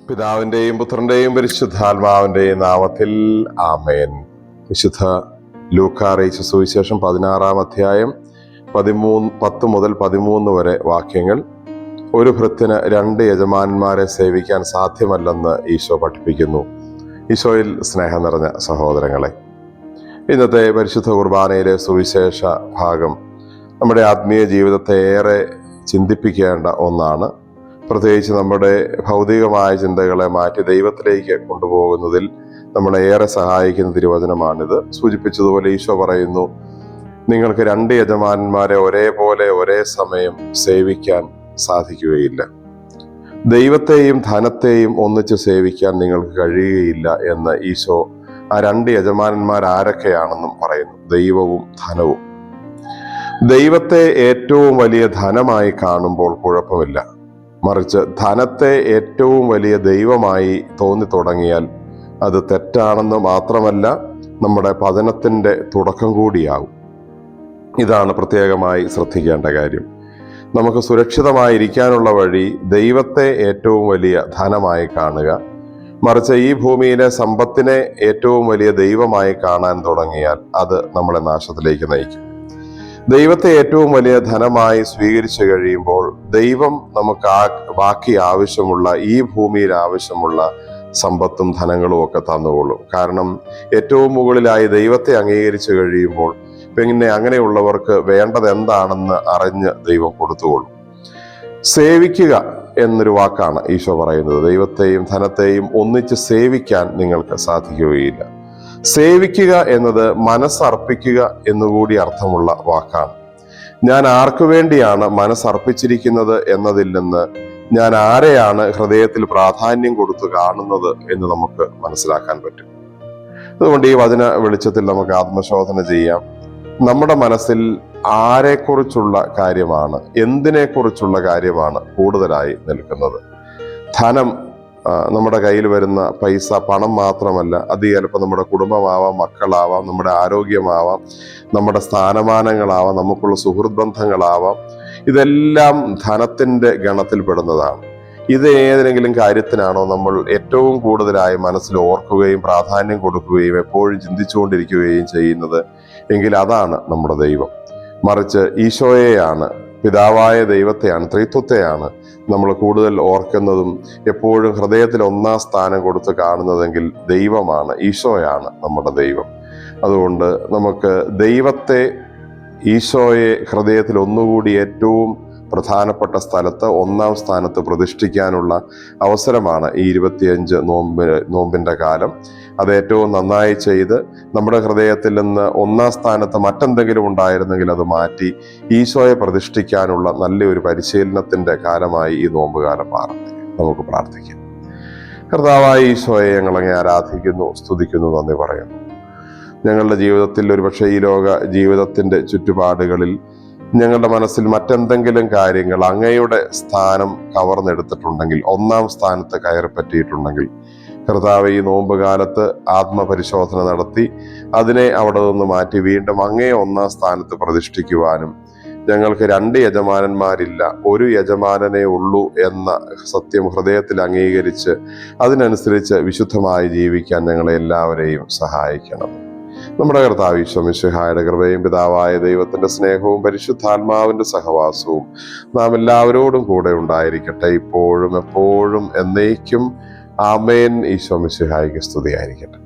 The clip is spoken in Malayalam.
പിതാവിന്റെയും പുത്രന്റെയും പരിശുദ്ധാത്മാവിന്റെയും നാമത്തിൽ ആമേൻ. വിശുദ്ധ ലൂക്കാ അറിയിച്ച സുവിശേഷം 16-ാം അധ്യായം 10 മുതൽ 13 വരെ വാക്യങ്ങൾ. ഒരു ഭൃത്യന് 2 യജമാനന്മാരെ സേവിക്കാൻ സാധ്യമല്ലെന്ന് ഈശോ പഠിപ്പിക്കുന്നു. ഈശോയിൽ സ്നേഹം നിറഞ്ഞ സഹോദരങ്ങളെ, ഇന്നത്തെ പരിശുദ്ധ കുർബാനയിലെ സുവിശേഷ ഭാഗം നമ്മുടെ ആത്മീയ ജീവിതത്തെ ഏറെ ചിന്തിപ്പിക്കേണ്ട ഒന്നാണ്. പ്രത്യേകിച്ച് നമ്മുടെ ഭൗതികമായ ചിന്തകളെ മാറ്റി ദൈവത്തിലേക്ക് കൊണ്ടുപോകുന്നതിൽ നമ്മളെ ഏറെ സഹായിക്കുന്ന തിരുവചനമാണിത്. സൂചിപ്പിച്ചതുപോലെ ഈശോ പറയുന്നു, നിങ്ങൾക്ക് 2 യജമാനന്മാരെ ഒരേപോലെ ഒരേ സമയം സേവിക്കാൻ സാധിക്കുകയില്ല. ദൈവത്തെയും ധനത്തെയും ഒന്നിച്ച് സേവിക്കാൻ നിങ്ങൾക്ക് കഴിയുകയില്ല എന്ന് ഈശോ ആ 2 യജമാനന്മാർ ആരൊക്കെയാണെന്നും പറയുന്നു. ദൈവവും ധനവും. ദൈവത്തെ ഏറ്റവും വലിയ ധനമായി കാണുമ്പോൾ കുഴപ്പമില്ല. മറിച്ച് ധനത്തെ ഏറ്റവും വലിയ ദൈവമായി തോന്നി തുടങ്ങിയാൽ അത് തെറ്റാണെന്ന് മാത്രമല്ല, നമ്മുടെ പതനത്തിൻ്റെ തുടക്കം കൂടിയാകും. ഇതാണ് പ്രത്യേകമായി ശ്രദ്ധിക്കേണ്ട കാര്യം. നമുക്ക് സുരക്ഷിതമായിരിക്കാനുള്ള വഴി ദൈവത്തെ ഏറ്റവും വലിയ ധനമായി കാണുക. മറിച്ച് ഈ ഭൂമിയിലെ സമ്പത്തിനെ ഏറ്റവും വലിയ ദൈവമായി കാണാൻ തുടങ്ങിയാൽ അത് നമ്മളെ നാശത്തിലേക്ക് നയിക്കും. ദൈവത്തെ ഏറ്റവും വലിയ ധനമായി സ്വീകരിച്ചു കഴിയുമ്പോൾ ദൈവം നമുക്ക് ബാക്കി ആവശ്യമുള്ള, ഈ ഭൂമിയിൽ ആവശ്യമുള്ള സമ്പത്തും ധനങ്ങളും ഒക്കെ തന്നുകൊള്ളും. കാരണം ഏറ്റവും മുകളിലായി ദൈവത്തെ അംഗീകരിച്ചു കഴിയുമ്പോൾ പിന്നെ അങ്ങനെയുള്ളവർക്ക് വേണ്ടത് എന്താണെന്ന് അറിഞ്ഞ് ദൈവം കൊടുത്തുകൊള്ളും. സേവിക്കുക എന്നൊരു വാക്കാണ് ഈശോ പറയുന്നത്. ദൈവത്തെയും ധനത്തെയും ഒന്നിച്ച് സേവിക്കാൻ നിങ്ങൾക്ക് സാധിക്കുകയില്ല. സേവിക്കുക എന്നത് മനസ്സർപ്പിക്കുക എന്നുകൂടി അർത്ഥമുള്ള വാക്കാണ്. ഞാൻ ആർക്കു വേണ്ടിയാണ് മനസ്സർപ്പിച്ചിരിക്കുന്നത് എന്നതിൽ നിന്ന് ഞാൻ ആരെയാണ് ഹൃദയത്തിൽ പ്രാധാന്യം കൊടുത്ത് കാണുന്നത് എന്ന് നമുക്ക് മനസ്സിലാക്കാൻ പറ്റും. അതുകൊണ്ട് ഈ വചന വെളിച്ചത്തിൽ നമുക്ക് ആത്മശോധന ചെയ്യാം. നമ്മുടെ മനസ്സിൽ ആരെക്കുറിച്ചുള്ള കാര്യമാണ്, എന്തിനെക്കുറിച്ചുള്ള കാര്യമാണ് കൂടുതലായി നിൽക്കുന്നത്? ധനം, നമ്മുടെ കയ്യിൽ വരുന്ന പൈസ, പണം മാത്രമല്ല, അത് ചിലപ്പോൾ നമ്മുടെ കുടുംബമാവാം, മക്കളാവാം, നമ്മുടെ ആരോഗ്യമാവാം, നമ്മുടെ സ്ഥാനമാനങ്ങളാവാം, നമുക്കുള്ള സുഹൃത്ത് ബന്ധങ്ങളാവാം. ഇതെല്ലാം ധനത്തിൻ്റെ ഗണത്തിൽപ്പെടുന്നതാണ്. ഇത് ഏതെങ്കിലും കാര്യത്തിനാണോ നമ്മൾ ഏറ്റവും കൂടുതലായി മനസ്സിൽ ഓർക്കുകയും പ്രാധാന്യം കൊടുക്കുകയും എപ്പോഴും ചിന്തിച്ചുകൊണ്ടിരിക്കുകയും ചെയ്യുന്നത് എങ്കിൽ അതാണ് നമ്മുടെ ദൈവം. മറിച്ച് ഈശോയെയാണ്, പിതാവായ ദൈവത്തെയാണ്, ത്രിത്വത്തെയാണ് നമ്മൾ കൂടുതൽ ഓർക്കുന്നതും എപ്പോഴും ഹൃദയത്തിൽ 1-ാം സ്ഥാനം കൊടുത്ത് കാണുന്നതെങ്കിൽ ദൈവമാണ്, ഈശോയാണ് നമ്മുടെ ദൈവം. അതുകൊണ്ട് നമുക്ക് ദൈവത്തെ, ഈശോയെ ഹൃദയത്തിൽ ഒന്നുകൂടി ഏറ്റവും പ്രധാനപ്പെട്ട സ്ഥലത്ത്, 1-ാം സ്ഥാനത്ത് പ്രതിഷ്ഠിക്കാനുള്ള അവസരമാണ് ഈ 25 നോമ്പിൻ്റെ കാലം. അത് ഏറ്റവും നന്നായി ചെയ്ത് നമ്മുടെ ഹൃദയത്തിൽ നിന്ന് 1-ാം സ്ഥാനത്ത് മറ്റെന്തെങ്കിലും ഉണ്ടായിരുന്നെങ്കിൽ അത് മാറ്റി ഈശോയെ പ്രതിഷ്ഠിക്കാനുള്ള നല്ലൊരു പരിശീലനത്തിൻ്റെ കാലമായി ഈ നോമ്പുകാലം മാറട്ടെ. നമുക്ക് പ്രാർത്ഥിക്കാം. കർത്താവായ ഈശോയെ ഞങ്ങളങ്ങെ ആരാധിക്കുന്നു, സ്തുതിക്കുന്നു, നന്ദി പറയുന്നു. ഞങ്ങളുടെ ജീവിതത്തിൽ, ഒരുപക്ഷെ ഈ ലോക ജീവിതത്തിൻ്റെ ചുറ്റുപാടുകളിൽ ഞങ്ങളുടെ മനസ്സിൽ മറ്റെന്തെങ്കിലും കാര്യങ്ങൾ അങ്ങയുടെ സ്ഥാനം കവർന്നെടുത്തിട്ടുണ്ടെങ്കിൽ, 1-ാം സ്ഥാനത്ത് കയറി പറ്റിയിട്ടുണ്ടെങ്കിൽ, കർത്താവ് ഈ നോമ്പ് കാലത്ത് ആത്മപരിശോധന നടത്തി അതിനെ അവിടെ നിന്ന് മാറ്റി വീണ്ടും അങ്ങയെ 1-ാം സ്ഥാനത്ത് പ്രതിഷ്ഠിക്കുവാനും, ഞങ്ങൾക്ക് 2 യജമാനന്മാരില്ല, ഒരു യജമാനനേ ഉള്ളൂ എന്ന സത്യം ഹൃദയത്തിൽ അംഗീകരിച്ച് അതിനനുസരിച്ച് വിശുദ്ധമായി ജീവിക്കാൻ ഞങ്ങളെ എല്ലാവരെയും സഹായിക്കണം. നമ്മുടെ കർത്താവ് ഈശോ മിശിഹായുടെ കൃപയും പിതാവായ ദൈവത്തിന്റെ സ്നേഹവും പരിശുദ്ധാത്മാവിന്റെ സഹവാസവും നാം എല്ലാവരോടും കൂടെ ഉണ്ടായിരിക്കട്ടെ, ഇപ്പോഴും എപ്പോഴും എന്നേക്കും. ആമേൻ. ഈശോ മിശിഹായ്ക്ക് സ്തുതിയായിരിക്കട്ടെ.